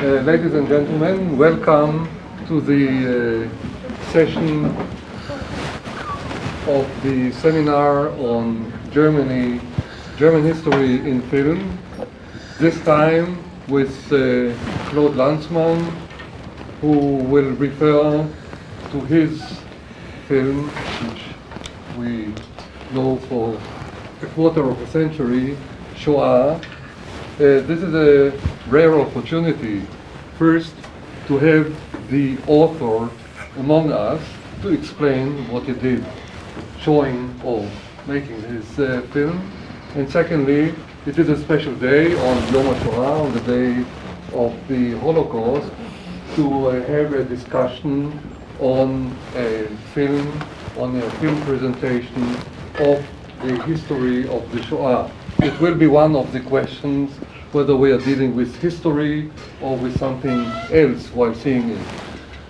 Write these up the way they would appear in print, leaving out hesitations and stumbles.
Ladies and gentlemen, welcome to the session of the seminar on German history in film. This time with Claude Lenzmann, who will refer to his film, which we know for a quarter of a century, שואה. This is a rare opportunity, first, to have the author among us to explain what he did, showing or making his film. And secondly, it is a special day on Yom HaShoah, on the day of the Holocaust, to have a discussion on a film presentation of the history of the Shoah. It will be one of the questions whether we are dealing with history or with something else while seeing it.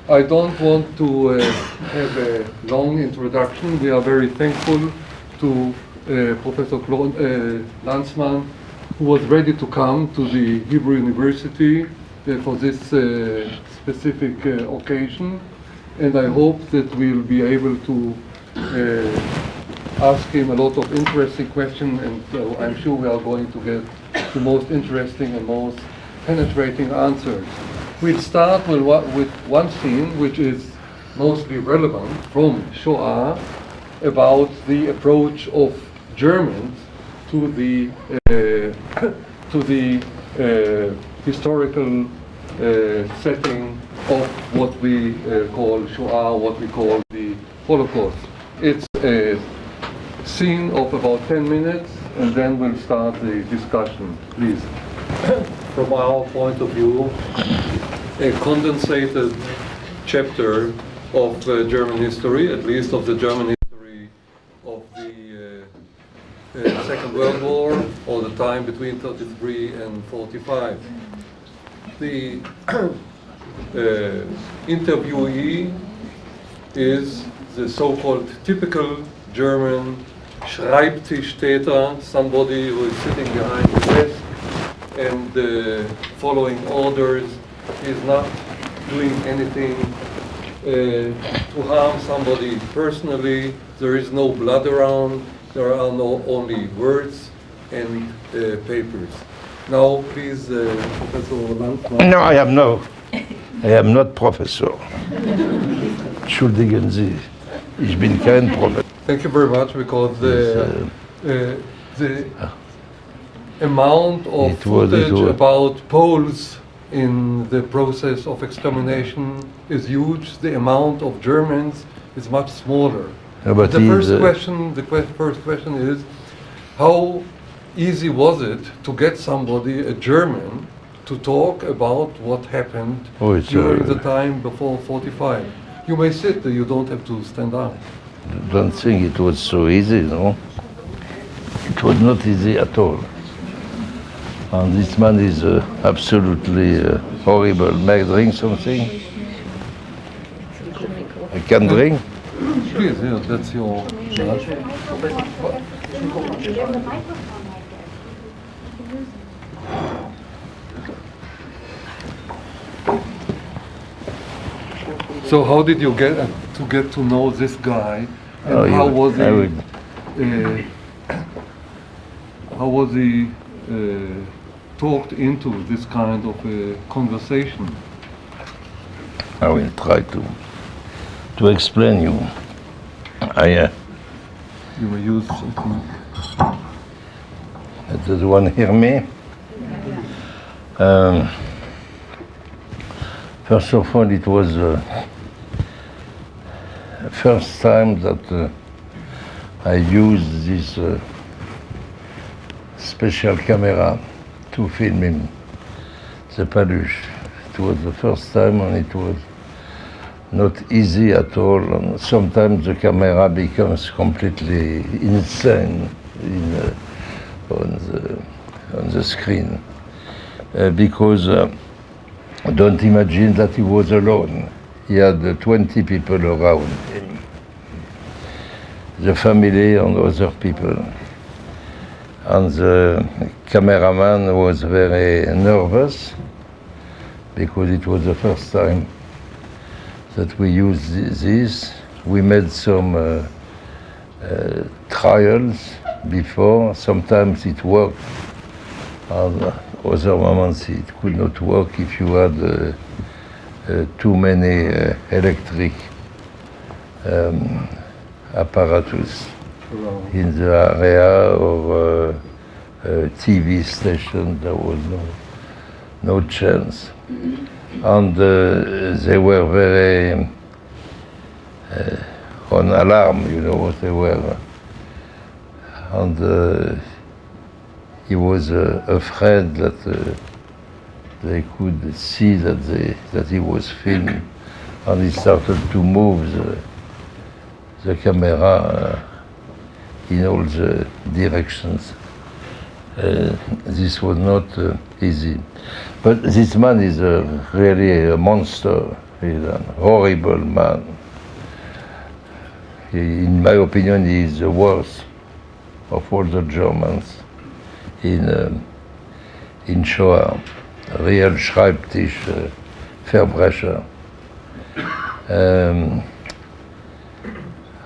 I don't want to have a long introduction. We are very thankful to Professor Claude Lenzmann, who was ready to come to the Hebrew University for this specific occasion. And I hope that we'll be able to ask him a lot of interesting questions, and I'm sure we are going to get the most interesting and most penetrating answers. We'll start with one scene which is mostly relevant from Shoah about the approach of Germans to the historical setting of what we call Shoah, what we call the Holocaust. It's a scene of about 10 minutes, and then we'll start the discussion, please. From our point of view, a condensated chapter of German history, at least of the German history of the Second World War, or the time between 33 and 45. The interviewee is the so-called typical German Schreibtischtäter, somebody who is sitting behind the desk and following orders. He is not doing anything to harm somebody personally. There is no blood around. There are only words and papers. Now, please, Professor Lenzmann. No, I am not professor. Entschuldigen Sie, ich bin kein Professor. Thank you very much, because the amount of footage about Poles in the process of extermination is huge. The amount of Germans is much smaller. But the first question is, how easy was it to get somebody, a German, to talk about what happened during the time before 45? You may sit, you don't have to stand up. I don't think it was so easy, no? It was not easy at all. And this man is absolutely horrible. May I drink something? I can drink? Please, yeah, that's your... So how did you get to know this guy, and how was he talked into this kind of a conversation? I will try to explain you. You will use something. Does one hear me? First of all, it was first time that I used this special camera to film him, the Paluche. It was the first time, and it was not easy at all. And sometimes the camera becomes completely insane on the screen, because don't imagine that he was alone. He had 20 people around him, the family and other people. And the cameraman was very nervous because it was the first time that we used this. We made some trials before. Sometimes it worked, and other moments it could not work if you had too many electric apparatus in the area, or TV station. There was no chance. And they were very on alarm, you know what they were. And he was afraid that they could see that he was filmed, and he started to move the camera in all the directions. This was not easy. But this man is really a monster. He's a horrible man. In my opinion, he is the worst of all the Germans in שואה. Real Schreibtisch Verbrecher.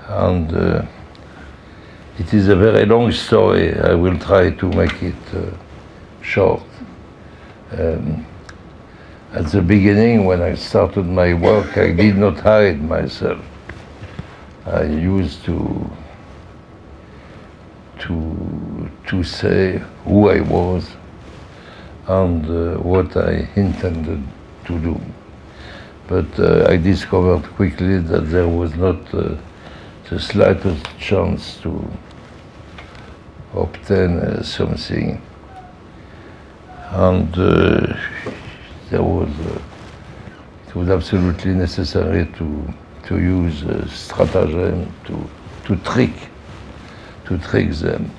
And it is a very long story. I will try to make it short. At the beginning, when I started my work, I did not hide myself. I used to say who I was and what I intended to do. But I discovered quickly that there was not the slightest chance to obtain something. And it was absolutely necessary to use stratagem, to trick them.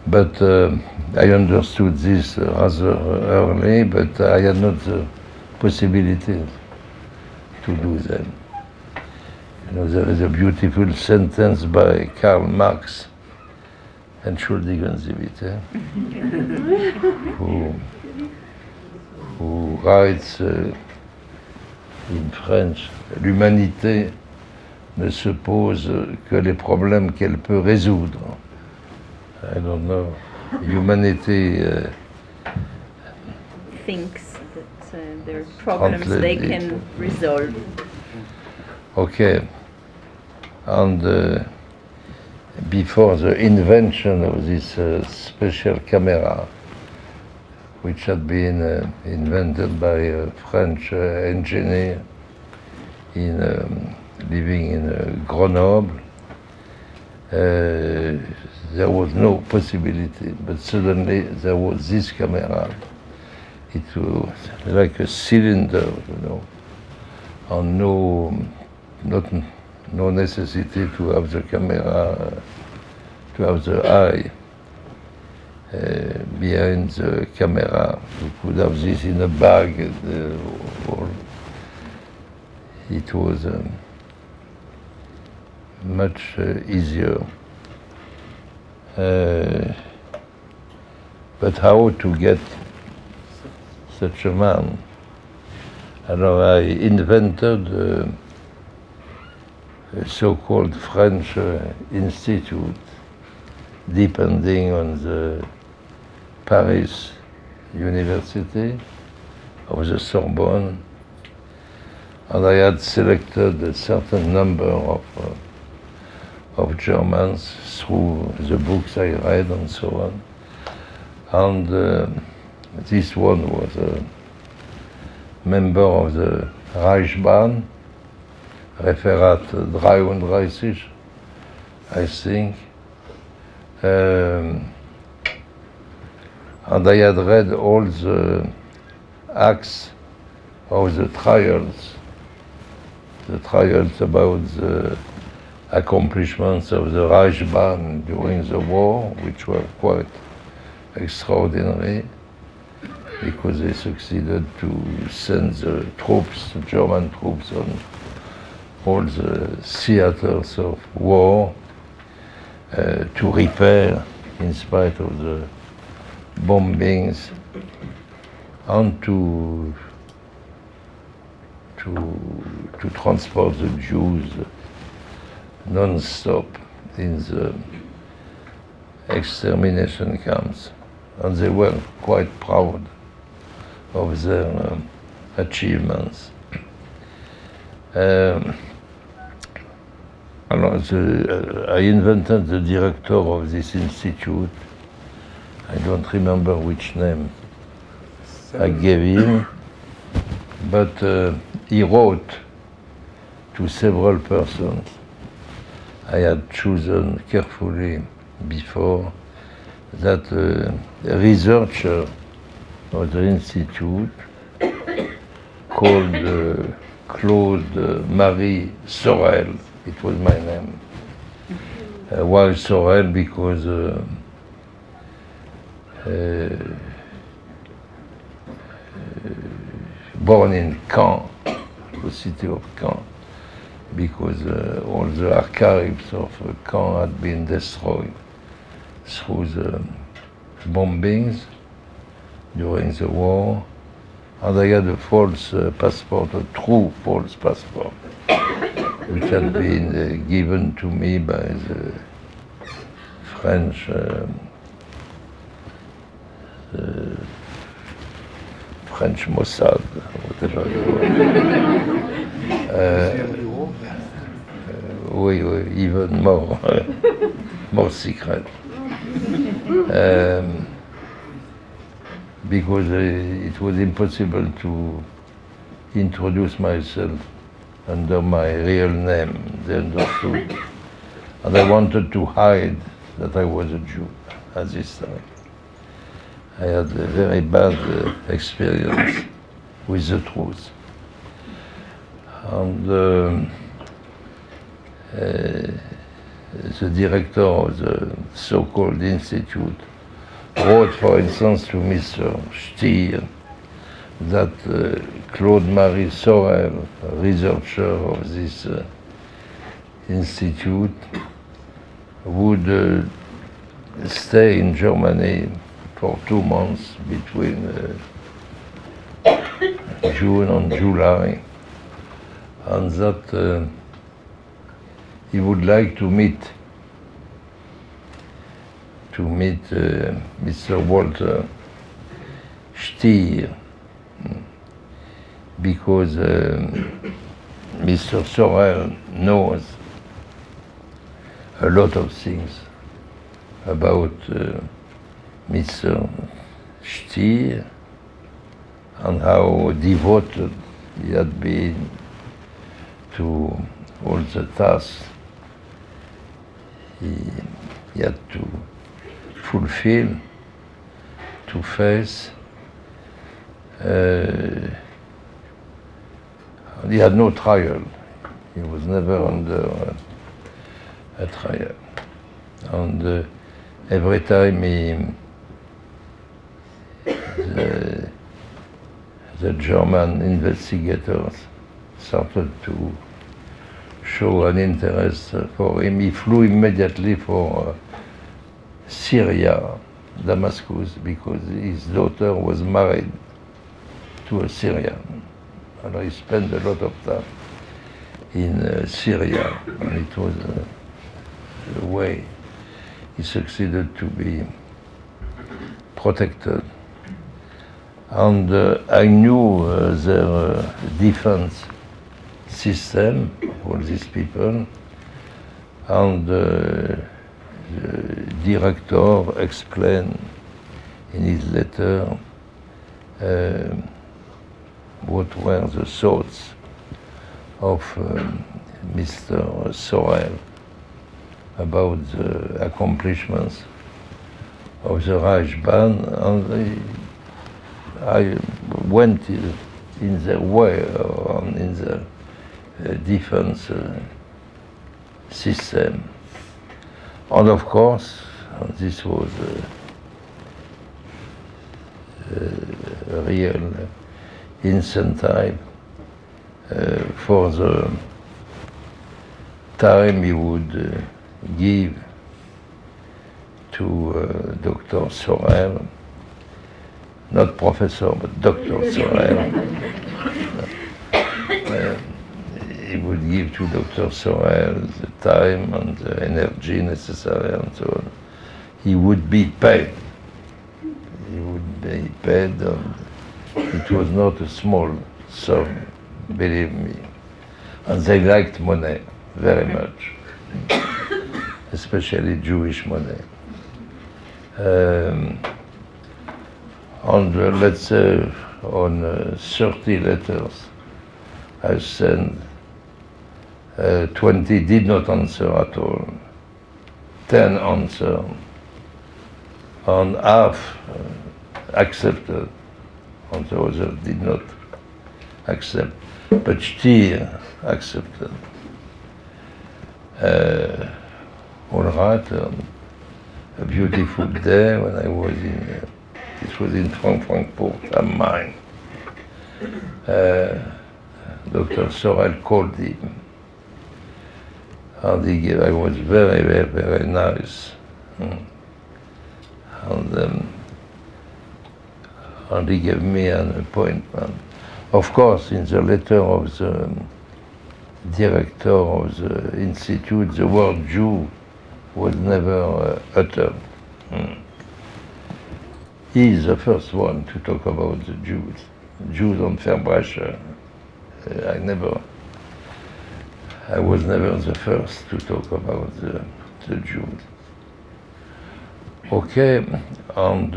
But I understood this rather early, but I had not the possibility to do them. You know, there is a beautiful sentence by Karl Marx, Entschuldigen Sie bitte, who writes in French, l'humanité ne se pose que les problèmes qu'elle peut résoudre. I don't know. Humanity thinks that there are problems they can resolve. Okay. And before the invention of this special camera, which had been invented by a French engineer living in Grenoble, there was no possibility, but suddenly there was this camera. It was like a cylinder, you know, and no necessity to have the camera, to have the eye behind the camera. You could have this in a bag. It was much easier. But how to get such a man? Alors, I invented a so-called French institute, depending on the Paris University of the Sorbonne, and I had selected a certain number of Germans through the books I read and so on. And this one was a member of the Reichsbahn, Referat 33, I think. And I had read all the acts of the trials about the accomplishments of the Reichsbahn during the war, which were quite extraordinary, because they succeeded to send the troops, the German troops, on all the theaters of war to repair, in spite of the bombings, and to to transport the Jews non-stop in the extermination camps, and they were quite proud of their achievements. I invented the director of this institute. I don't remember which name I gave him, but he wrote to several persons I had chosen carefully before that a researcher of the institute called Claude Marie Sorel, it was my name. Why Sorel? Because born in Caen, the city of Caen, because all the archives of Caen had been destroyed through the bombings during the war, and I had a false passport, a true false passport, which had been given to me by the French French Mossad, whatever it was. Oui, even more secret. Because it was impossible to introduce myself under my real name, they understood. And I wanted to hide that I was a Jew at this time. I had a very bad experience with the truth. And the director of the so-called institute wrote, for instance, to Mr. Stier that Claude Marie Sorel, a researcher of this institute, would stay in Germany for 2 months between June and July, and that he would like to meet Mr. Walter Stier, because Mr. Sorel knows a lot of things about Mr. Stier and how devoted he had been to all the tasks he had to fulfill, to face. He had no trial. He was never under a trial. And every time the German investigators started to show an interest for him, he flew immediately for Syria, Damascus, because his daughter was married to a Syrian. And he spent a lot of time in Syria, and it was the way he succeeded to be protected. And I knew their defense system, all these people, and the director explained in his letter what were the thoughts of Mr. Sorel about the accomplishments of the Reichsbahn, and I went in their way, in the defense system. And of course, this was a real incentive for the time he would give to Dr. Sorel, not professor, but Dr. Sorel. he would give to Dr. Sorel the time and the energy necessary and so on. He would be paid. He would be paid, and it was not a small sum, believe me. And they liked money very much, especially Jewish money. Let's say on 30 letters I sent, 20 did not answer at all, 10 answered, and half accepted, and the others did not accept, but still accepted. All right, a beautiful day when I was in, it was in Frankfurt am Main. Dr. Sorel called him, and he gave, I was very, very, very nice. And he gave me an appointment. Of course, in the letter of the director of the institute, the word Jew was never uttered. He is the first one to talk about the Jews. Jews on Verbrecher. I was never the first to talk about the Jews. Okay, and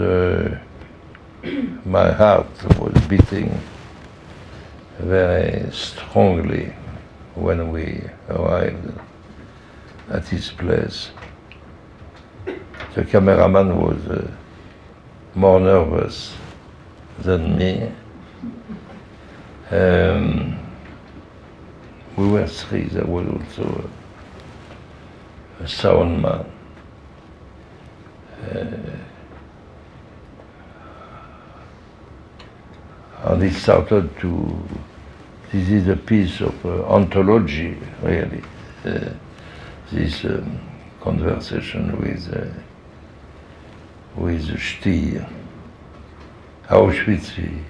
my heart was beating very strongly when we arrived at his place. The cameraman was more nervous than me. We were three. There was also a sound man. And he started to, this is a piece of anthology, really, this conversation with Stier. Auschwitz, he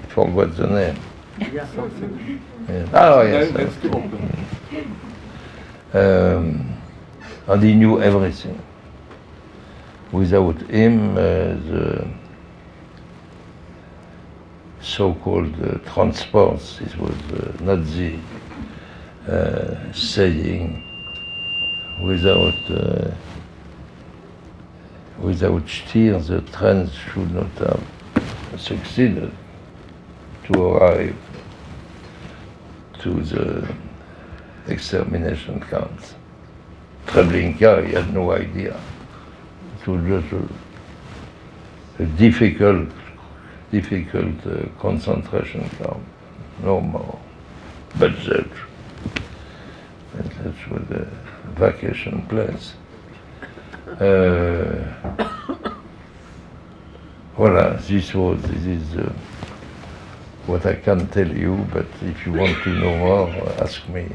forgot the name. Yes, something. Yeah. Oh, yes. That's to open. And he knew everything. Without him, the so-called transports, this was Nazi saying, without Stier, the trains should not have succeeded to arrive to the extermination camps. Treblinka, he had no idea. It was just a difficult concentration camp, no more. But that was a vacation place. Voilà, this is what I can tell you, but if you want to know more, ask me.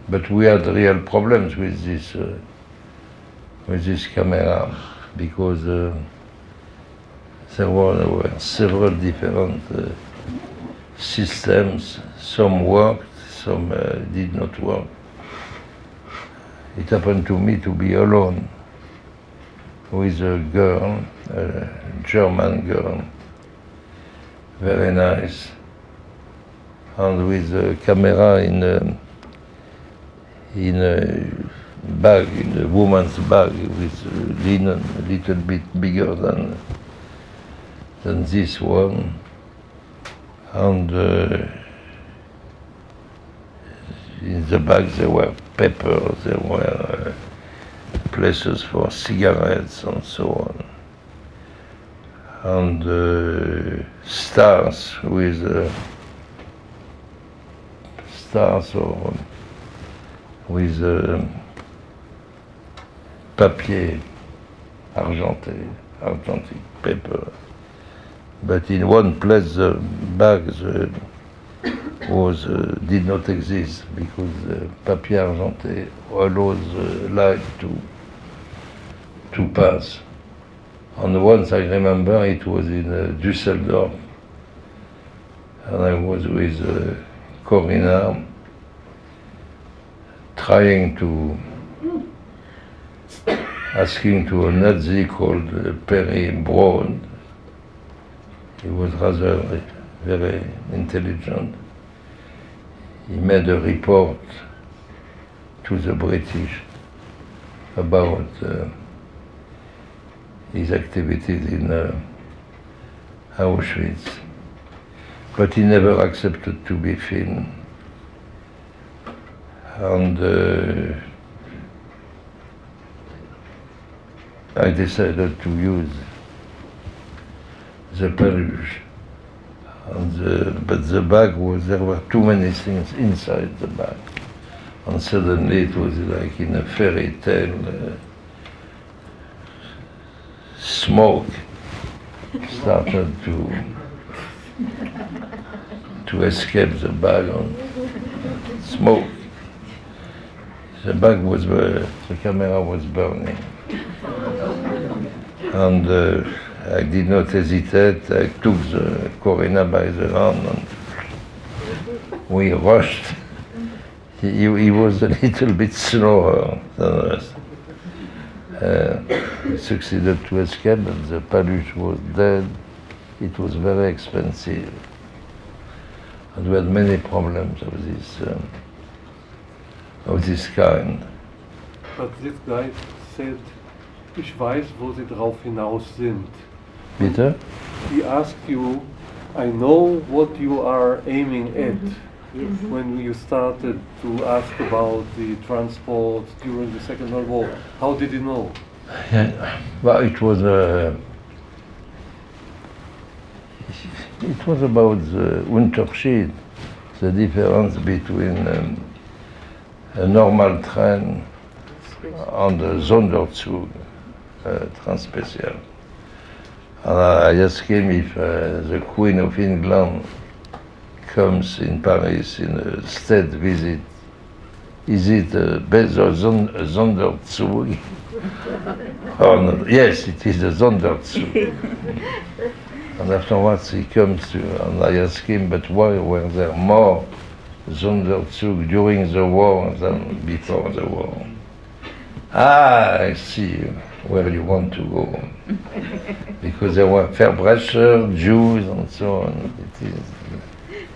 But we had real problems with this camera, because there were several different systems. Some worked, some did not work. It happened to me to be alone with a girl, a German girl, very nice, and with a camera in a bag, in a woman's bag, with linen a little bit bigger than this one, and in the bag there were papers, there were places for cigarettes and so on, and stars with papier argentic paper. But in one place the bags did not exist, because papier argenté allows light to pass. And once I remember it was in Düsseldorf, and I was with Corinna trying to asking to a Nazi called Perry Braun. He was rather very intelligent. He made a report to the British about his activities in Auschwitz, but he never accepted to be filmed. And I decided to use the peluche. But the bag there were too many things inside the bag. And suddenly it was like in a fairy tale, smoke started to escape the bag, and smoke. The bag was, the camera was burning. And I did not hesitate. I took the Corinna by the hand and we rushed. He was a little bit slower than us. He succeeded to escape, but the peluche was dead. It was very expensive. And we had many problems of this kind. But this guy said, ich weiß, wo Sie drauf hinaus sind. Bitte? He asked you, I know what you are aiming at. Yes. When you started to ask about the transport during the Second World War, how did you know? Yeah, well, it was about the Unterschied, the difference between a normal train and a Sonderzug, Transspecial. And I asked him if the Queen of England comes in Paris in a state visit, is it a Sonderzug? Oh no, yes, it is a Sonderzug. And afterwards he comes to, and I ask him, but why were there more Sonderzug during the war than before the war? Ah, I see where you want to go. Because there were Verbrecher, Jews, and so on.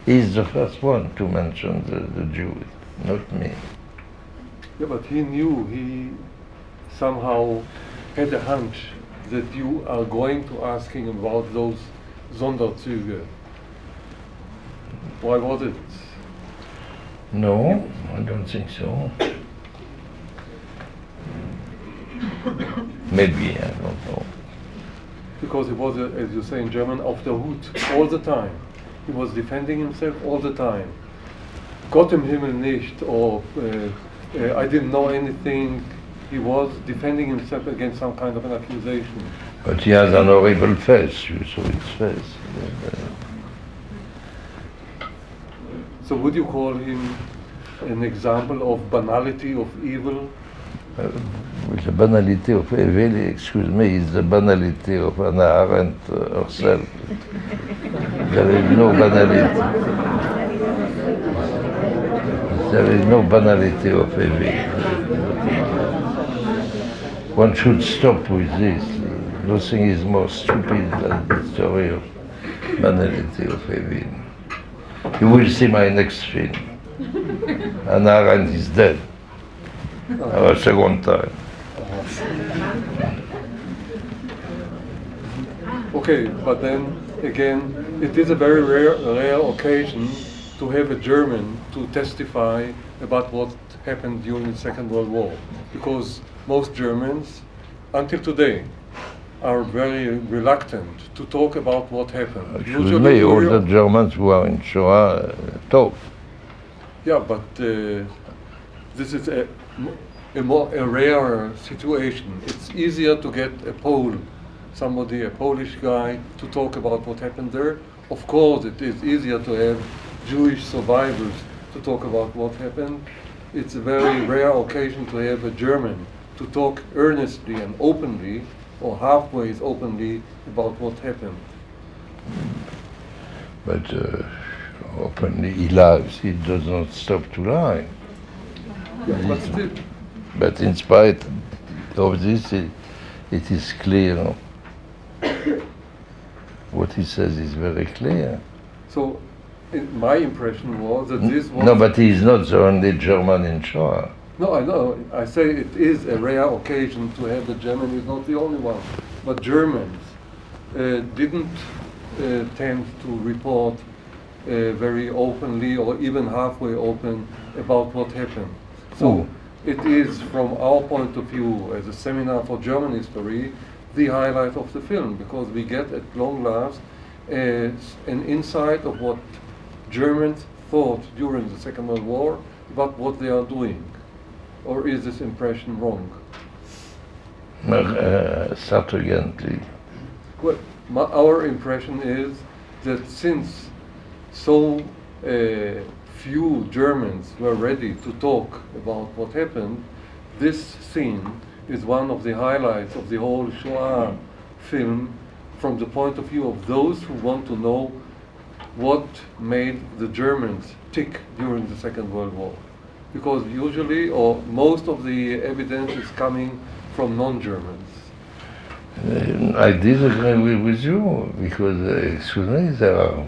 He's the first one to mention the Jews, not me. Yeah, but he knew, he somehow had a hunch that you are going to ask him about those Sonderzüge. Why was it? No, I don't think so. Maybe, I don't know. Because he was, as you say in German, auf der Hut all the time. He was defending himself all the time. Gott im Himmel nicht, or I didn't know anything. He was defending himself against some kind of an accusation. But he has an horrible face, you saw his face. So would you call him an example of banality of evil? With the banality of evil, excuse me, is the banality of Hannah Arendt herself. There is no banality. There is no banality of evil. One should stop with this. Nothing is more stupid than the story of banality of evil. You will see my next film. Hannah Arendt is dead. A second time. Okay, but then again, it is a very rare occasion to have a German to testify about what happened during the Second World War, because most Germans, until today, are very reluctant to talk about what happened. Excuse me, all the Germans who are in Shoah talk. Yeah, but this is a rare situation. It's easier to get a somebody, a Polish guy, to talk about what happened there. Of course, it is easier to have Jewish survivors to talk about what happened. It's a very rare occasion to have a German to talk earnestly and openly or halfway openly about what happened. But openly he lies, he does not stop to lie. Yeah, but still, But in spite of this, it is clear. What he says is very clear. so my impression was that this was... No, but he is not the only German in Shoah. No, I know. I say it is a rare occasion to have the German. He's not the only one. But Germans didn't tend to report very openly or even halfway open about what happened. So it is, from our point of view, as a seminar for German history, the highlight of the film, because we get at long last an insight of what Germans thought during the Second World War about what they are doing. Or is this impression wrong? Start again, please. Well, our impression is that since so few Germans were ready to talk about what happened, this scene is one of the highlights of the whole Shoah film from the point of view of those who want to know what made the Germans tick during the Second World War. Because usually, or most of the evidence is coming from non-Germans. I disagree with you, because, excuse me, there are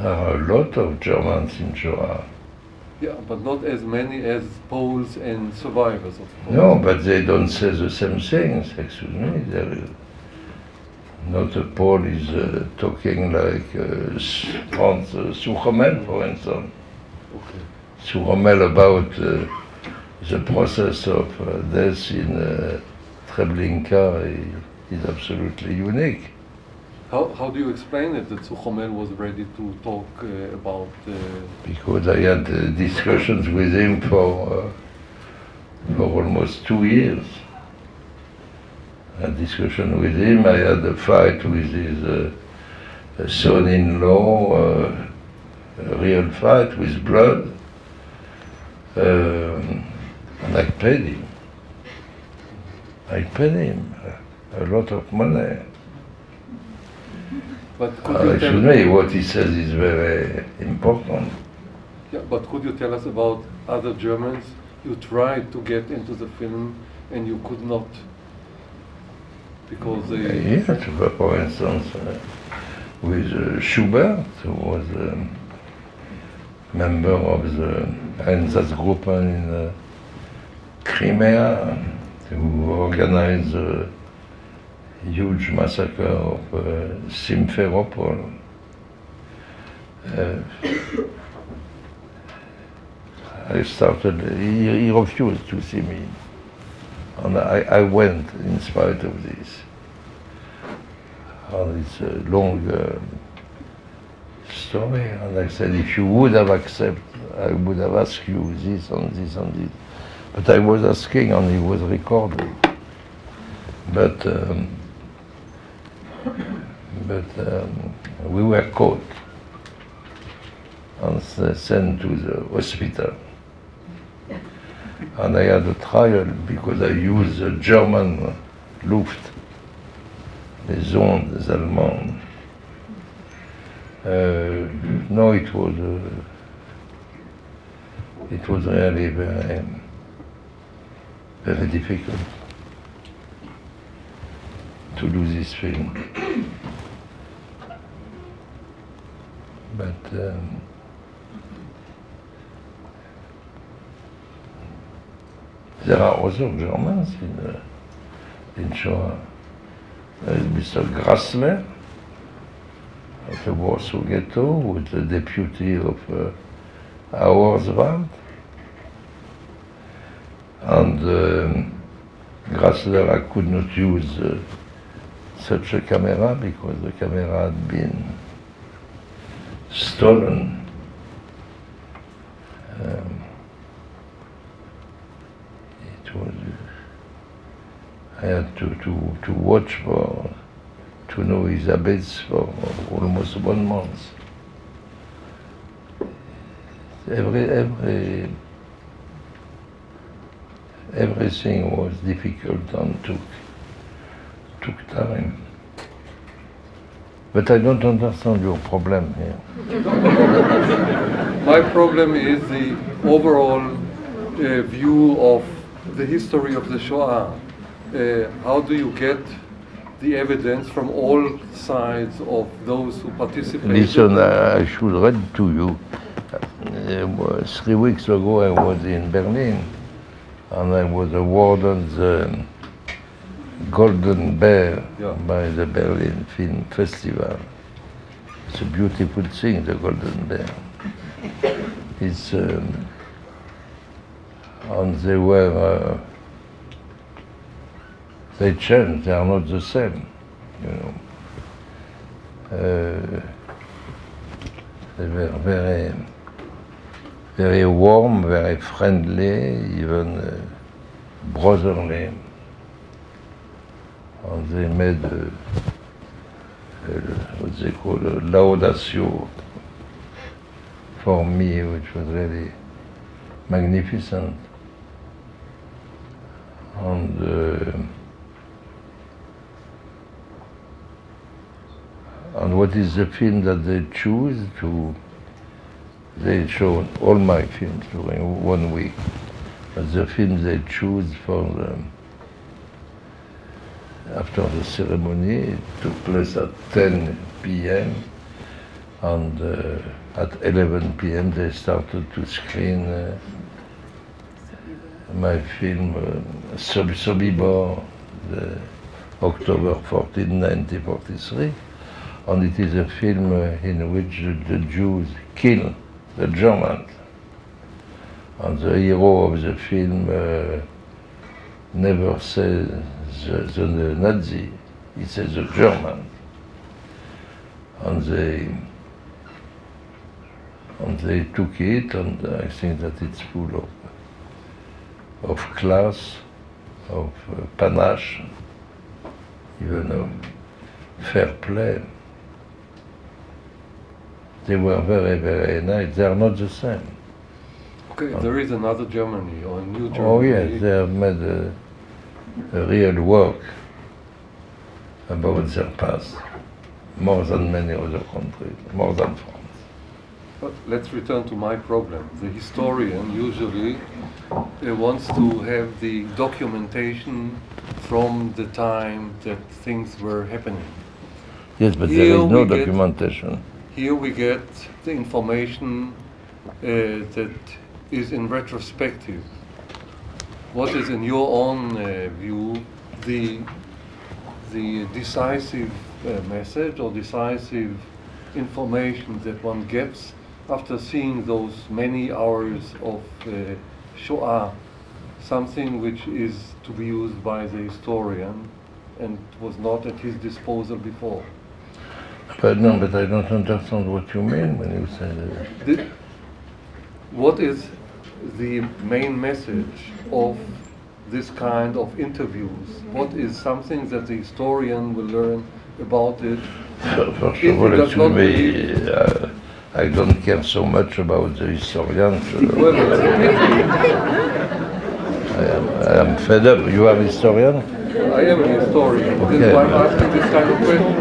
a lot of Germans in Shoah. Yeah, but not as many as Poles and survivors of the No, but they don't say the same things, excuse me. There is not a Pole is talking like Franz Suchomel, for instance. Okay. Suchomel about the process of death in Treblinka is absolutely unique. How do you explain it that Suchomel was ready to talk about... Because I had discussions with him for almost 2 years. A discussion with him, I had a fight with his son-in-law, a real fight with blood, and I paid him. I paid him a lot of money. But could you tell Excuse me, what he says is very important. Yeah, but could you tell us about other Germans you tried to get into the film and you could not? Because they... Yes, for instance, with Schubert, who was a member of the Einsatzgruppe in Crimea, who organized a huge massacre of Simferopol. I started, he refused to see me. And I went in spite of this. And it's a long story, and I said, if you would have accepted, I would have asked you this and this and this. But I was asking, and he was recording. But we were caught and sent to the hospital. And I had a trial because I used the German Luft, les ondes allemandes. No, it was really very, very difficult to do this film. But there are other Germans in Shoah. There is Mr. Grassler of the Warsaw Ghetto, who is the deputy of Auerswald. And Grassler, I could not use such a camera because the camera had been stolen. I had to watch to know his habits for almost 1 month. Everything was difficult and took took time. But I don't understand your problem here. My problem is the overall view of the history of the Shoah. How do you get the evidence from all sides of those who participated? Listen, I should read to you. 3 weeks ago I was in Berlin and I was awarded the Golden Bear by the Berlin Film Festival. It's a beautiful thing, the Golden Bear. It's and they were they changed, they are not the same, you know. They were very warm, very friendly, even brotherly. And they made what they call a laudatio for me, which was really magnificent. And what is the film that they choose to? They show all my films during 1 week, but the film they choose for after the ceremony, it took place at 10 p.m. and at 11 p.m. they started to screen my film Sobibor, the October 14, 1943, and it is a film in which the Jews kill the Germans. And the hero of the film never says the Nazi, he says the German. And they took it, and I think that it's full of class, of panache, even of fair play. They were very, very nice. They are not the same. Okay, there is another Germany or a new Germany. Oh yes, they have made a real work about their past, more than many other countries, more than France. But let's return to my problem. The historian usually wants to have the documentation from the time that things were happening. Yes, but there is no documentation. Here we get the information that is in retrospective. What is, in your own view, the decisive message or decisive information that one gets after seeing those many hours of Shoah, something which is to be used by the historian and was not at his disposal before? But no, but I don't understand what you mean when you say that. What is the main message of this kind of interviews? What is something that the historian will learn about it? First of all, excuse me, I don't care so much about the historians. Well, it's a pity. I am fed up. You are a historian? I am an historian. Okay. That's why I'm asking this kind of question.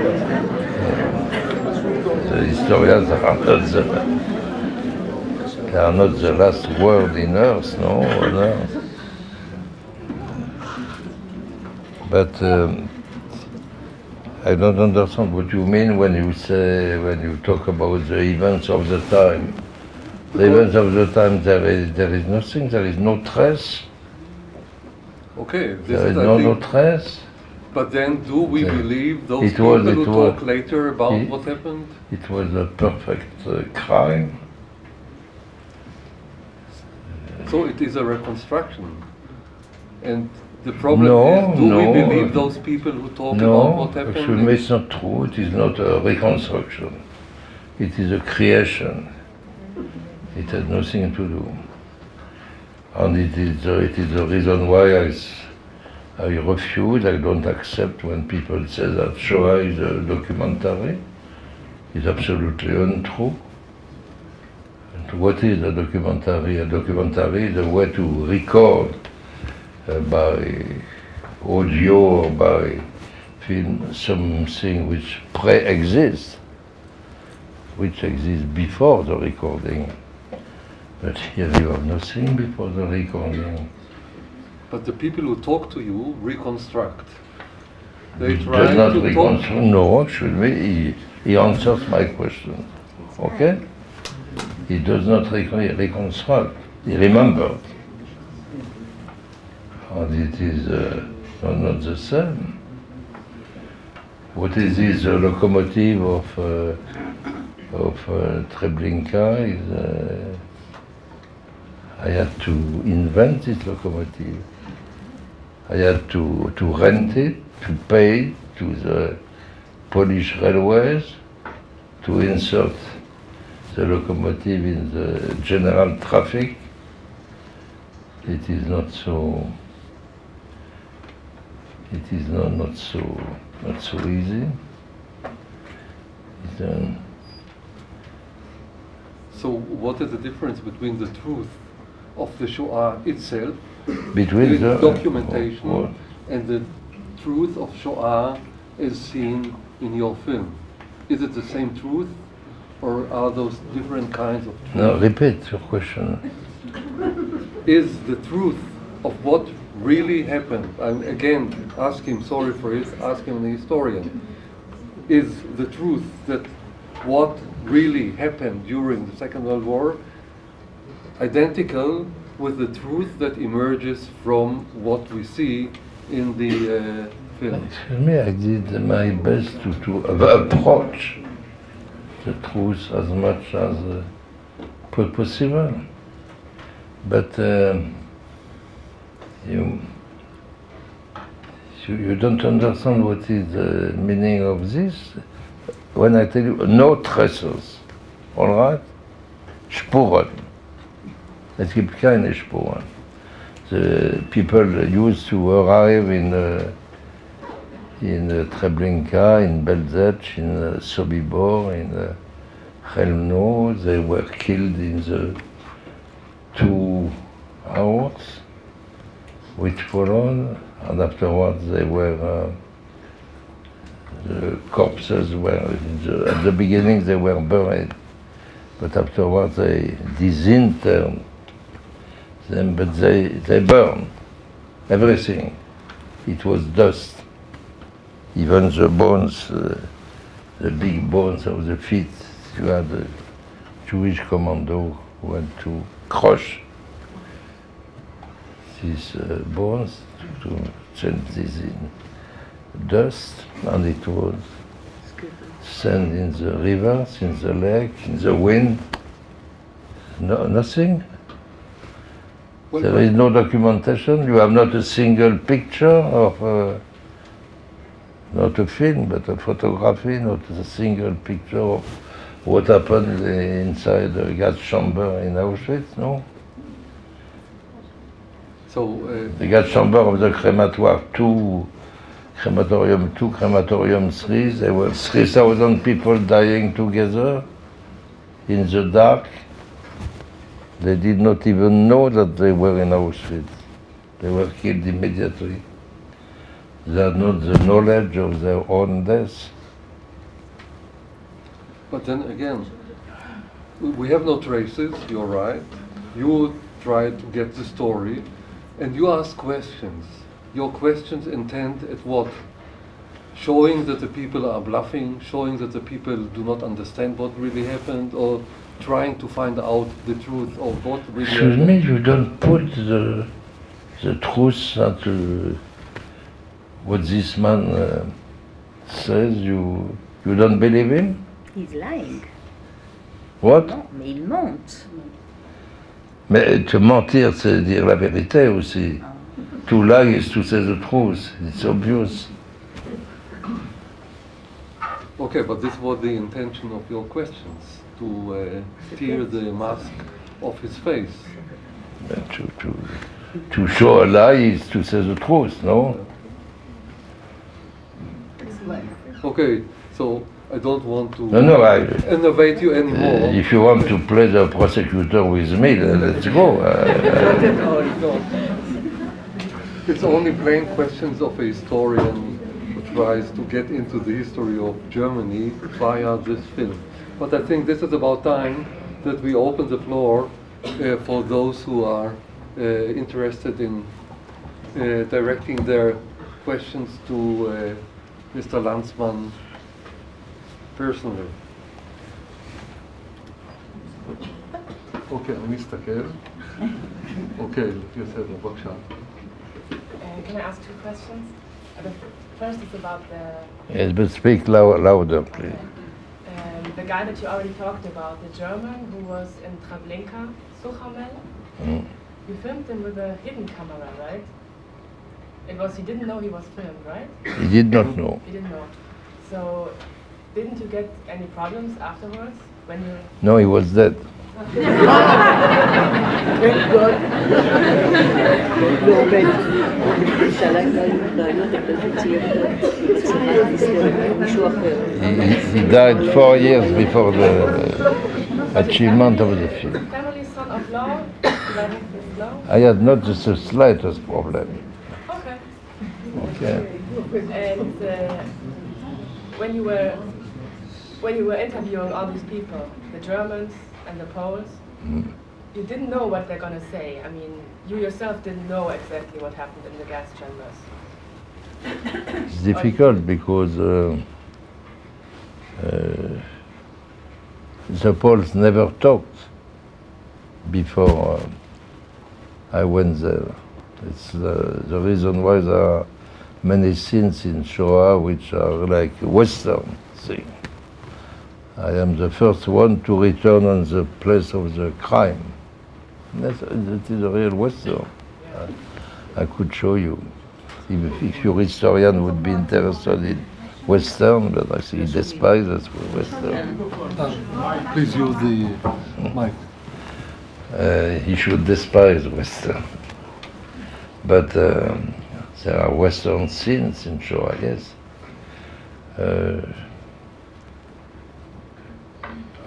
The historians are not the last word in earth, no, on earth. But I don't understand what you mean when you talk about the events of the time. The events of the time, there is nothing, there is no trace. Okay, There is no trace. But then, do we believe those people who talk later about what happened? It was a perfect crime. So it is a reconstruction. And the problem is, do we believe those people who talk about what happened? No, actually it's not true. It is not a reconstruction. It is a creation. It has nothing to do. And it is the reason why I refuse, I don't accept when people say that Shoah is a documentary. It's absolutely untrue. And what is a documentary? A documentary is a way to record by audio or by film something which pre-exists, which exists before the recording. But here you have nothing before the recording. But the people who talk to you reconstruct. They He try does not to talk. reconstruct. No, actually, he answers my question. Okay? He does not reconstruct. He remembers. And it is not the same. What is this locomotive of Treblinka is I had to invent this locomotive. I had to rent it, to pay to the Polish railways, to insert the locomotive in the general traffic. It is not so. It is not so easy. So what is the difference between the truth of the Shoah itself, Between the documentation, and the truth of Shoah as seen in your film? Is it the same truth, or are those different kinds of truth? No, repeat your question. Is the truth of what really happened, I'm again asking, sorry for it, asking the historian, is the truth that what really happened during the Second World War identical with the truth that emerges from what we see in the film? Excuse me, I did my best to approach the truth as much as possible. But you don't understand what is the meaning of this. When I tell you no traces, all right? Spuren. Es gibt keine Spuren. The people used to arrive in Treblinka, in Belzec, in Sobibor, in Chelmno. They were killed in the 2 hours which followed, and afterwards they were the corpses were at the beginning they were buried, but afterwards they disinterred them, but they burned everything. It was dust, even the bones, the big bones of the feet. You had a Jewish commando who went to crush these bones to change this in dust, and it was sent in the rivers, in the lake, in the wind. No, nothing. There is no documentation. You have not a single picture of, not a film, but a photography, not a single picture of what happened inside the gas chamber in Auschwitz, no? So the gas chamber of the crematoire 2, crematorium 2, crematorium 3, there were 3,000 people dying together in the dark. They did not even know that they were in Auschwitz. They were killed immediately. They had not the knowledge of their own death. but then again, we have no traces, you're right. You try to get the story, and you ask questions. Your questions intend at what? Showing that the people are bluffing, showing that the people do not understand what really happened, or trying to find out the truth of what really Excuse happened? me, you don't put the truth that what this man says, you don't believe him? He's lying. What? Non, mais il mente. Mais te mentir, c'est dire la vérité aussi. To lie is to say the truth. It's obvious. Okay, but this was the intention of your questions, to tear the mask off his face. To show a lie is to say the truth, no? Okay, so I don't want to No, innovate you anymore. if you want to play the prosecutor with me, let's go. It's only plain questions of a historian, which tries to get into the history of Germany via this film. But I think this is about time that we open the floor for those who are interested in directing their questions to Mr. Lenzman personally. Okay, אני מסתכל. Okay, בסדר, בבקשה. Can I ask two questions? The first is about the... Yes, but speak louder, please. The guy that you already talked about, the German who was in Treblinka, Suchamel. You filmed him with a hidden camera, right? He didn't know he was filmed, right? He did not know. He didn't know. So, didn't you get any problems afterwards when you... No, he was dead. Thank God. ועובד. שאלה רעיונות מישהו אחר. He died 4 years before the achievement of the film. Family son of law, learning his law? I had not the slightest problem. Okay. Okay. And when you were interviewing all these people, the Germans and the Poles, you didn't know what they're going to say. I mean, you yourself didn't know exactly what happened in the gas chambers. It's difficult because the Poles never talked before I went there. It's the reason why there are many scenes in Shoah which are like Western thing. I am the first one to return on the place of the crime. That is a real Western. I could show you. If your historian would be interested in Western, but I see he despises Western. Please use the mic. He should despise Western. But there are Western scenes in Shoah, yes.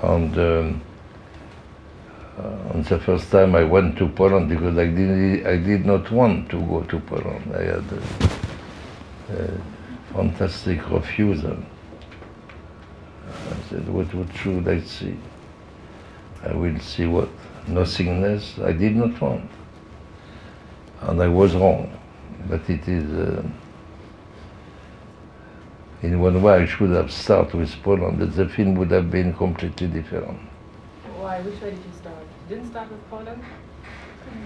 And the first time I went to Poland because I did not want to go to Poland. I had a fantastic refusal. I said, what should I see? I will see what? Nothingness I did not want. And I was wrong. But it is, in one way I should have started with Poland, but the film would have been completely different. Why? Which way did you start? You didn't start with Poland?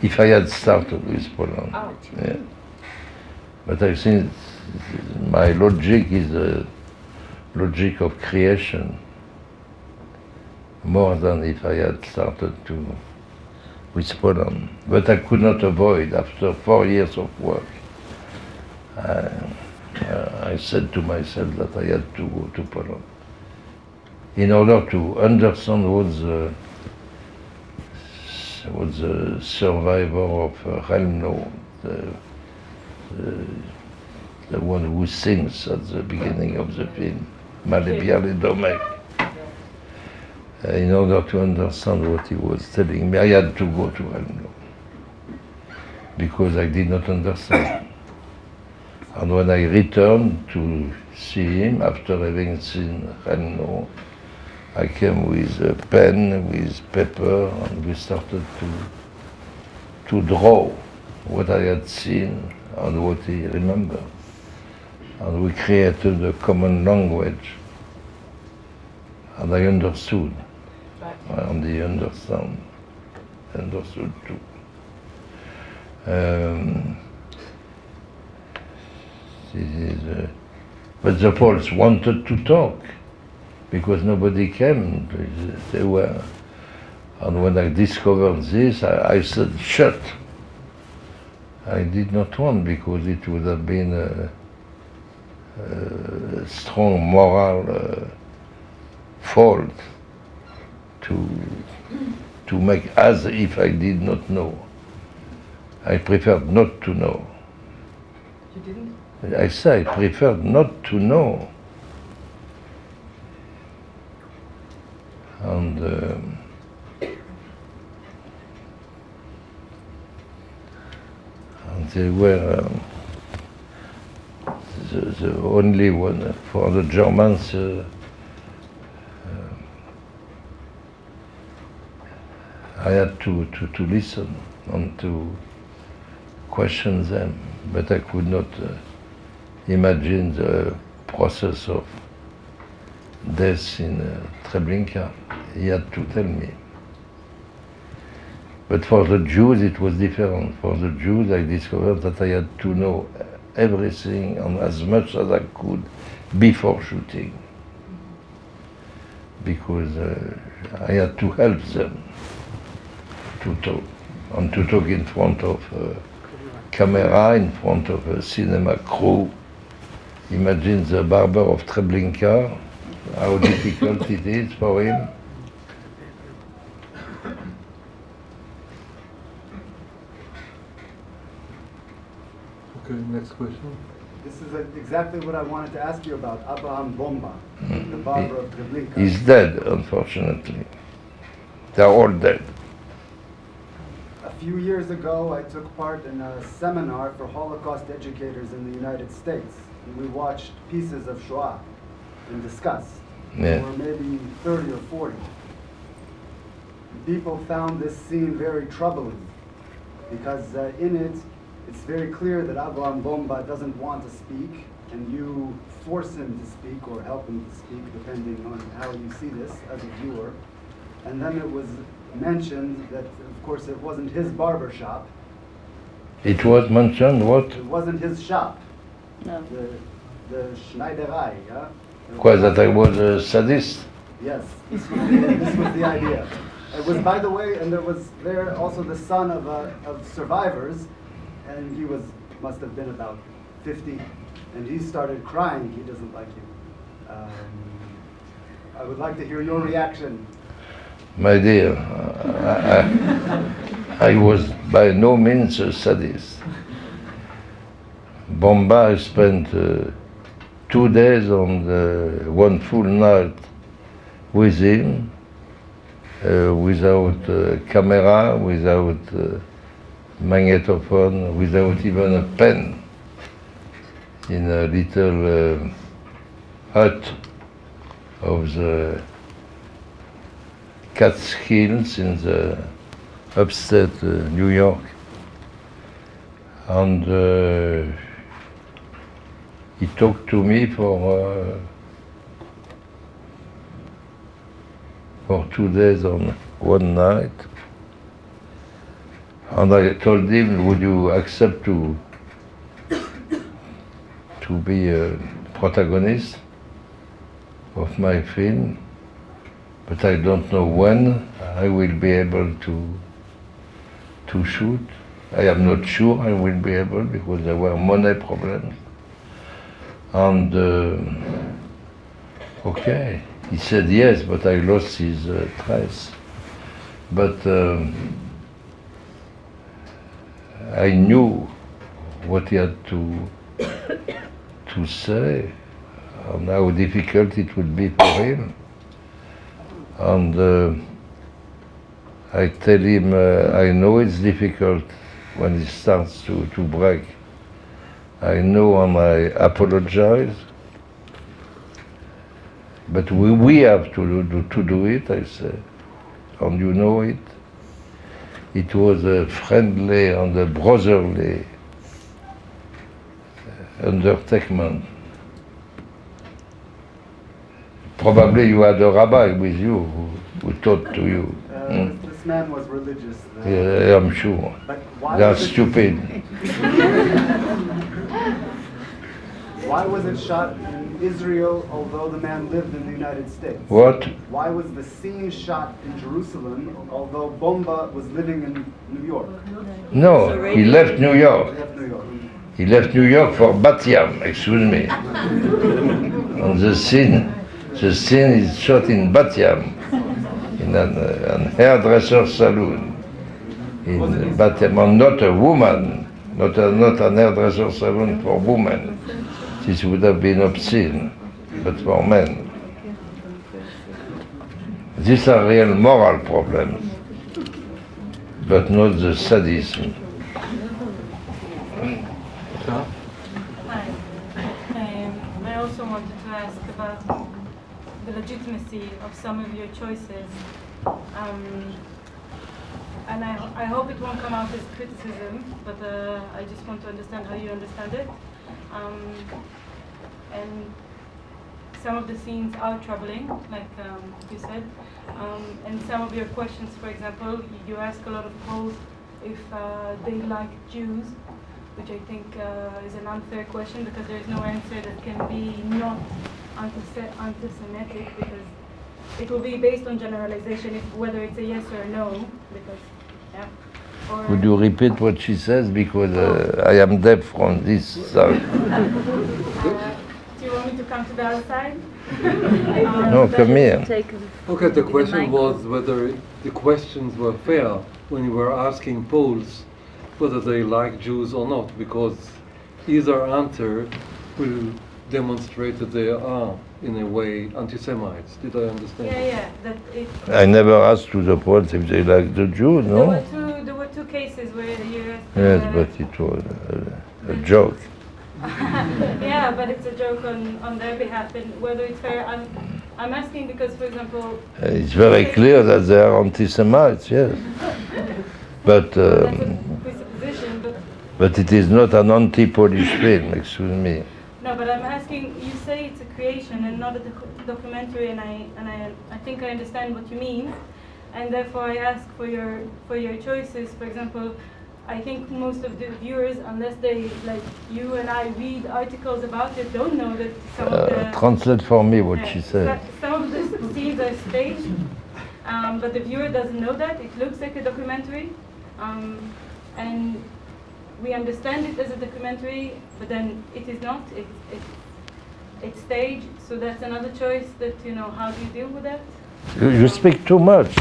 If I had started with Poland, Oh. yeah. But I think my logic is a logic of creation, more than if I had started with Poland. But I could not avoid, after 4 years of work, I said to myself that I had to go to Poland in order to understand what the survivor of Chelmno, the one who sings at the beginning of the film, Malebiale Domek. In order to understand what he was telling me, I had to go to Chelmno because I did not understand. And when I returned to see him, after having seen Chelmno, I came with a pen, with paper, and we started to draw what I had seen and what he remembered. And we created a common language. And I understood. And he understood too. But the Poles wanted to talk because nobody came. They were, and when I discovered this, I said, shut. I did not want because it would have been a strong moral fault to make as if I did not know. I preferred not to know. You didn't? I say I preferred not to know. And they were the only one for the Germans. I had to listen and to question them, but I could not imagine the process of death in Treblinka. He had to tell me. But for the Jews it was different. For the Jews I discovered that I had to know everything and as much as I could before shooting. Because I had to help them to talk, and to talk in front of a camera, in front of a cinema crew. Imagine the barber of Treblinka, how difficult it is for him. Okay, next question. This is exactly what I wanted to ask you about, Abraham Bomba, the barber of Treblinka. He's dead, unfortunately. They're all dead. A few years ago, I took part in a seminar for Holocaust educators in the United States. And we watched pieces of Shoah and discussed. Yeah. There were maybe 30 or 40. People found this scene very troubling because in it, it's very clear that Abraham Bomba doesn't want to speak, and you force him to speak or help him to speak, depending on how you see this as a viewer. And then it was mentioned that, of course, it wasn't his barber shop. It was mentioned what? It wasn't his shop. No. The Schneiderei, yeah? Because that I was a sadist. Yes, this was the idea. It was, by the way, and there was there also the son of survivors, and he must have been about 50, and he started crying. He doesn't like you. I would like to hear your reaction. My dear, I was by no means a sadist. Bomba spent 2 days on one full night with him, without camera, without magnetophone, without even a pen, in a little hut of the Catskills in the upstate New York. And he talked to me for 2 days on one night. And I told him, would you accept to be a protagonist of my film? But I don't know when I will be able to shoot. I am not sure I will be able, because there were money problems. And okay, he said yes, but I lost his trace. But I knew what he had to say and how difficult it would be for him. And I tell him, I know it's difficult when it starts to break. I know, and I apologize. But we have to do it, I say. And you know it. It was a friendly and a brotherly undertaking. Probably you had a rabbi with you who taught to you. This man was religious. Yeah, I'm sure. But why They are was it- stupid. Why was it shot in Israel, although the man lived in the United States? What? Why was the scene shot in Jerusalem, although Bomba was living in New York? No, he left New York. He left New York. He left New York for Bat Yam, excuse me. And the scene is shot in Bat Yam, in an hairdresser saloon in Bat Yam, and not a woman, not an hairdresser saloon for women. This would have been obscene, but for men. These are real moral problems, but not the sadism. שואה? Hi. the legitimacy of some of your choices. And I hope it won't come out as criticism, but I just want to understand how you understand it. And some of the scenes are troubling, like you said. And some of your questions, for example, you ask a lot of Poles if they like Jews, which I think is an unfair question because there is no answer that can be not anti-Semitic, because it will be based on generalization, whether it's a yes or a no, because, yeah. Could you repeat what she says, because I am deaf from this side. Do you want me to come to the other side? No, come here. Okay, the question was whether the questions were fair when you were asking Poles whether they like Jews or not, because either answer will demonstrate that they are, in a way, anti-Semites. Did I understand? Yeah. I never asked to the Poles if they like the Jews, no? There were two cases where you asked... Yes, but it was a joke. Yeah, but it's a joke on their behalf, and whether it's fair, I'm asking because, for example... It's very clear that they are anti-Semites, yes. But, that's a presupposition, but it is not an anti-Polish film, excuse me. No, but I'm asking, you say it's a creation and not a documentary, and I think I understand what you mean, and therefore I ask for your choices. For example, I think most of the viewers, unless they, like you and I, read articles about it, don't know that some of the... Translate for me what she said. Some of the scenes are staged, but the viewer doesn't know that. It looks like a documentary, and we understand it as a documentary, but then it is not. It's staged, so that's another choice that, you know, how do you deal with that? You speak too much.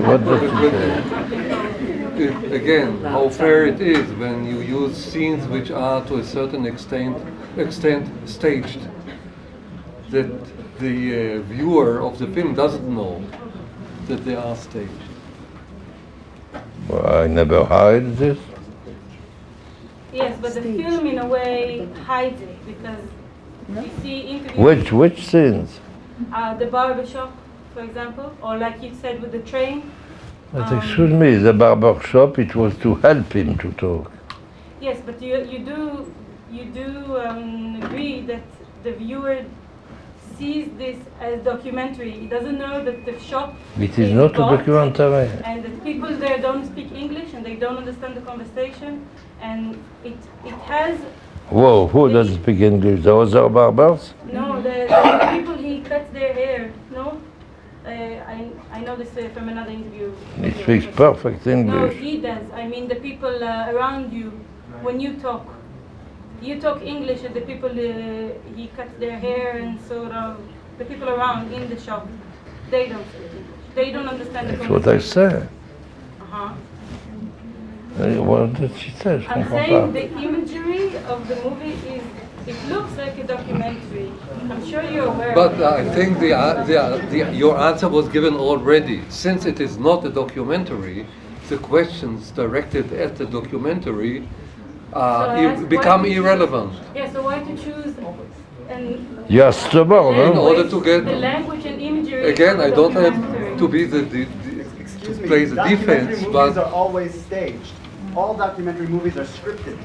What does she say? Again, how fair it is when you use scenes which are to a certain extent staged, that the viewer of the film doesn't know that they are staged. Well, I never hide this. Yes, but the film in a way hides it, because you see interviews... Which scenes? The barbershop, for example, or like you said with the train. But excuse me, the barber shop, it was to help him to talk. Yes, but you do agree that the viewer sees this as documentary. He doesn't know that the shop It is not a documentary. And the people there don't speak English and they don't understand the conversation, and it has... Whoa, who doesn't speak English? The other barbers? No, the people, he cuts their hair, no? I know this from another interview. He speaks perfect English. No, he does. I mean the people around you, when you talk English, and the people, he cuts their hair, and sort of the people around in the shop, they don't speak English. They don't understand the That's what I say. Uh-huh. What did she say? I'm saying the imagery of the movie it looks like a documentary. I'm sure you're aware. But I think your answer was given already. Since it is not a documentary, the questions directed at the documentary become irrelevant. Yeah, so why to choose and You are stubborn, in order to get the language and imagery? Again, of I the don't have documentary? to be to play the defense, documentary but movies are always staged. All documentary movies are scripted.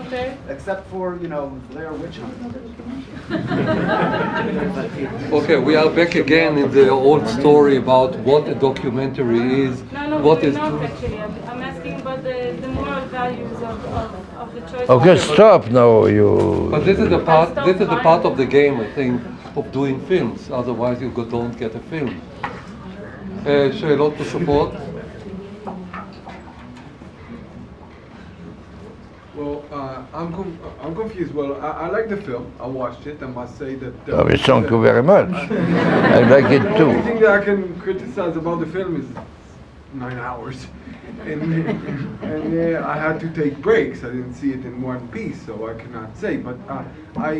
Okay. Except for, Blair Witch Hunt. okay, we are back again in the old story about what a documentary is. No, what we're is not actually. I'm asking about the moral values of the choice. Okay, stop now, you... But this is the part. This is the part of the game, I think, of doing films. Otherwise, you don't get a film. שאלות נוספות? Well, I'm confused. Well, I like the film. I watched it. I must say that. Thank you very much. I like it The too. only thing that I can criticize about the film is 9 hours, and I had to take breaks. I didn't see it in one piece, so I cannot say. But I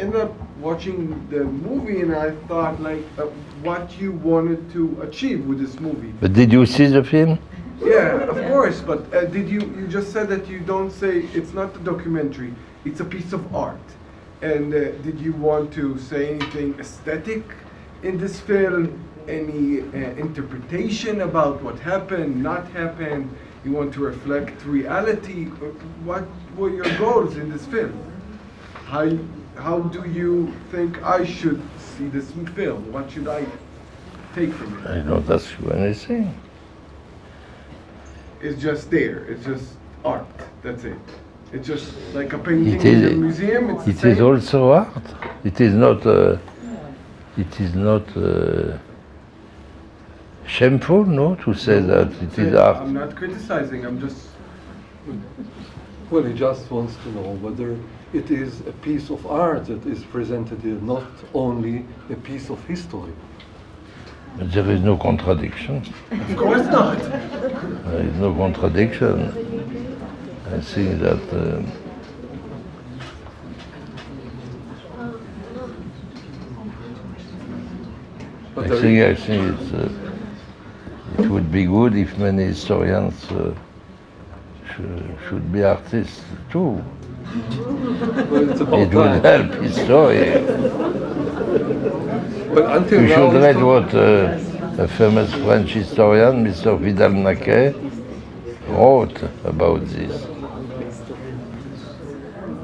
ended up watching the movie, and I thought what you wanted to achieve with this movie. But did you see the film? Yeah, of course, but did you just said that you don't say it's not a documentary, it's a piece of art. And did you want to say anything aesthetic in this film? Any interpretation about what happened, not happened? You want to reflect reality? What were your goals in this film? How do you think I should see this film? What should I take from it? I don't ask you anything. It's just there. It's just art. That's it. It's just like a painting in a museum. It's It the is same? also art. It is not. Shameful, no, to say that it is art. I'm not criticizing. I'm just. Well, he just wants to know whether it is a piece of art that is presented here, not only a piece of history. But there is no contradiction. Of course not. There is no contradiction. I think that But I there think it would be good if many historians should be artists too. well, it's about It would time. help history. Well, until You now, should read histo- what a famous French historian, Mr. Vidal-Naquet, wrote about this.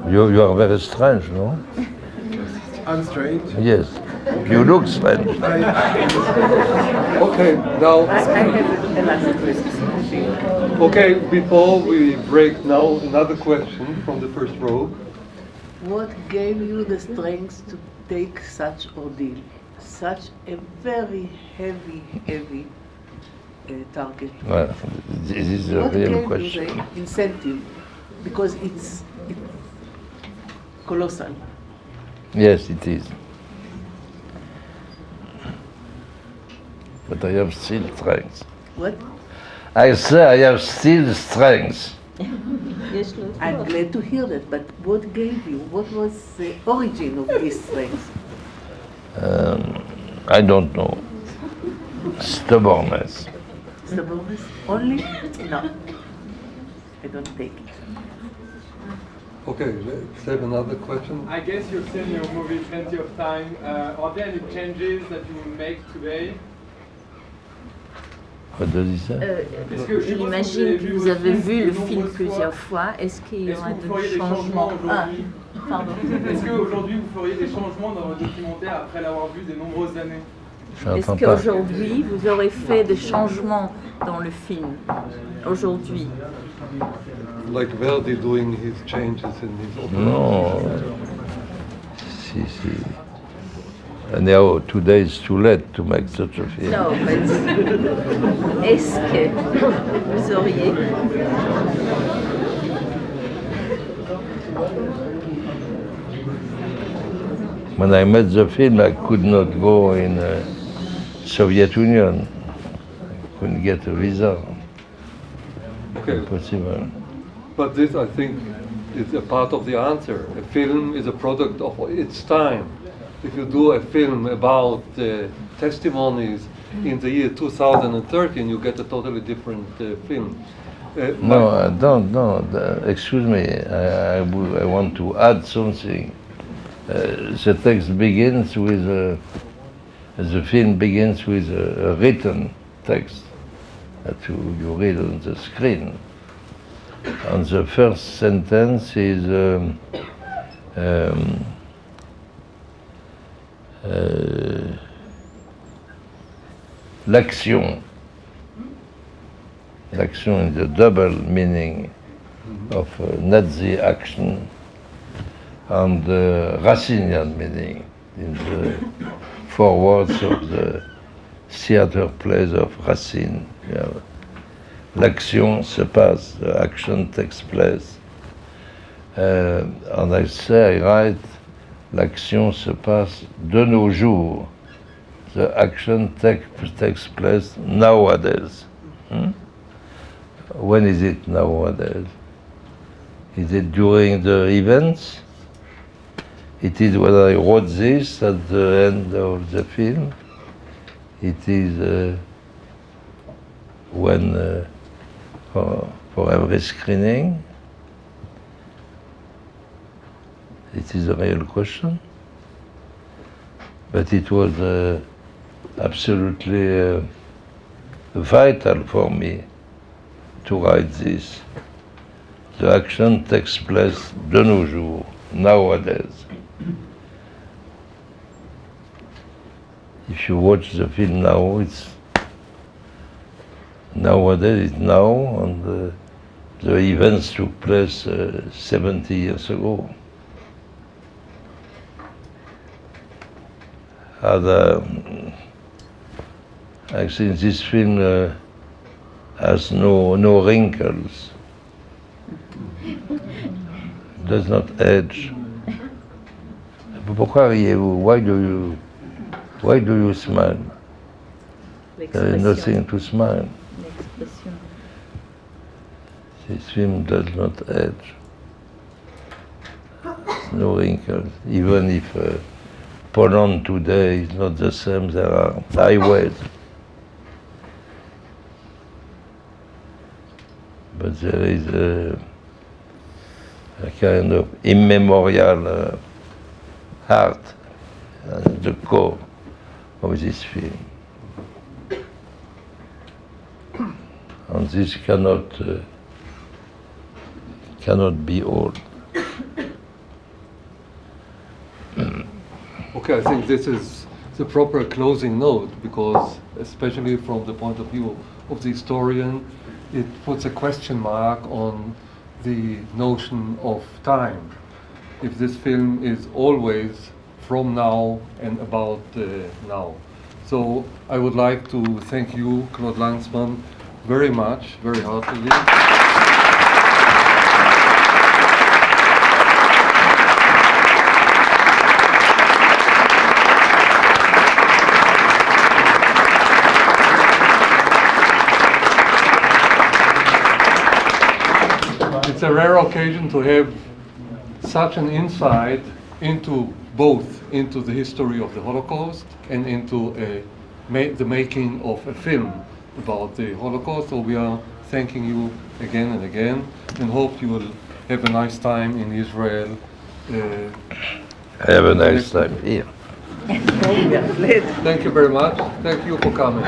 You are very strange, no? I'm strange. Yes. You look strange. Okay, now, I have a last question. okay, before we break now, another question from the first row. What gave you the strength to take such ordeal, such a very heavy target? Well, this is a What real gave you question. the incentive? Because it's colossal. Yes, it is. But I have still strength. What? I say I have still strength. יש לו I'm כוח. glad to hear that, but what gave you? What was the origin of this strength? I don't know. Stubbornness. Stubbornness only? No. I don't take it. Okay, let's have another question. I guess you've seen your movie plenty of time. Are there any changes that you will make today? What does he say? Il imagine que vous avez vu le film plusieurs fois. Est-ce qu'il y Est-ce aura que vous feriez des des changements? changements aujourd'hui Pardon. Est-ce qu'aujourd'hui vous feriez des changements dans votre documentaire après l'avoir vu des nombreuses années? Je n'entends Est-ce pas. qu'aujourd'hui vous aurez fait des changements dans le film? Aujourd'hui. Like Verdi doing his changes in his opera. No. Si. Anyhow, today is too late to make such a film. Non, mais est-ce que vous auriez When I made the film, I could not go in Soviet Union. I couldn't get a visa. Okay, Impossible. but this I think is a part of the answer. A film is a product of its time. If you do a film about testimonies in the year 2013, you get a totally different film. No, I don't. No, excuse me. I want to add something. The text begins with the film begins with a written text that you read on the screen. And the first sentence is l'action. L'action is the double meaning of Nazi action and the Racinian meaning in the four words of the theater plays of Racine. L'action se passe, the action takes place. And I say, I write, l'action se passe de nos jours. The action takes place nowadays. When is it nowadays? Is it during the events? It is when I wrote this at the end of the film. It is when for every screening. It is a real question. But it was absolutely vital for me to write this. The action takes place de nos jours, nowadays. If you watch the film now, it's nowadays, it's now, and the events took place 70 years ago. And, I think this film has no wrinkles, does not age. Pourquoi riez-vous? Why do you smile? There is nothing to smile. L'expression. This film does not age. No wrinkles. Even if Poland today is not the same, there are highways. But there is a kind of immemorial heart at the core of this film. And this cannot be old. Okay, I think this is the proper closing note, because especially from the point of view of the historian, it puts a question mark on the notion of time. If this film is always from now and about now. So I would like to thank you, Claude Lenzmann, very much, very heartily. It's a rare occasion to have such an insight into both into the history of the Holocaust and into the making of a film about the Holocaust. So we are thanking you again and again, and hope you will have a nice time in Israel. Have a nice time here. Thank you very much. Thank you for coming.